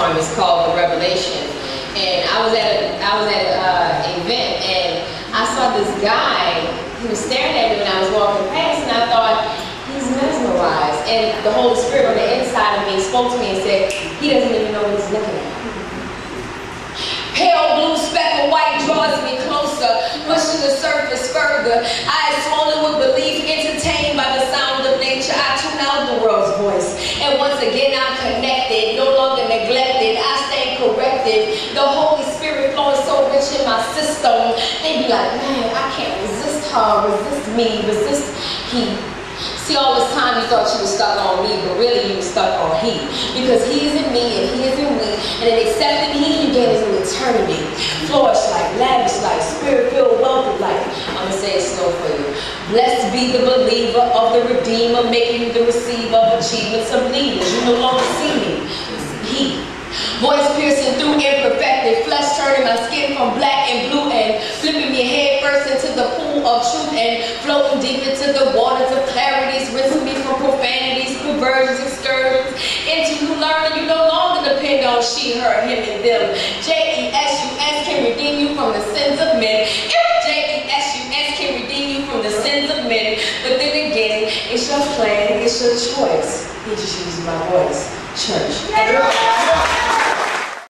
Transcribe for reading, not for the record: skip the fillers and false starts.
farm. It's called The Revelation. And I was at an event, and I saw this guy. He was staring at me when I was walking past, and I thought, he's mesmerized. And the Holy Spirit on the inside of me spoke to me and said, he doesn't even know what he's looking at. Pale blue speck of white draws me closer, pushing the surface further. Eyes swollen with belief, entertained by the sound of nature. I tune out the world's voice, and once again I'm connected, no longer neglected. I stand corrected. The Holy Spirit flowing so rich in my system. They be like, man, I can't resist her, resist me, resist he. See, all this time you thought you were stuck on me, but really you were stuck on he. Because he is in me and he is in we. And in accepting he, you gain his new eternity. Flourish like, lavish like, spirit-filled, wealthy like. I'm going to say it slow for you. Blessed be the believer of the Redeemer, making you the receiver of achievements of leaders. You no longer see me, you see he. Voice piercing through imperfected, flesh turning my skin from black and blue and flipping me head first into the pool of truth and floating deep into the waters of clarities, rinsing me from profanities, perversions, excursions, into new learning. You no longer depend on she, her, him, and them. J-E-S-U-S can redeem you from the sins of men. J-E-S-U-S can redeem you from the sins of men. But then again, it's your plan, it's your choice. He just uses my voice. Church.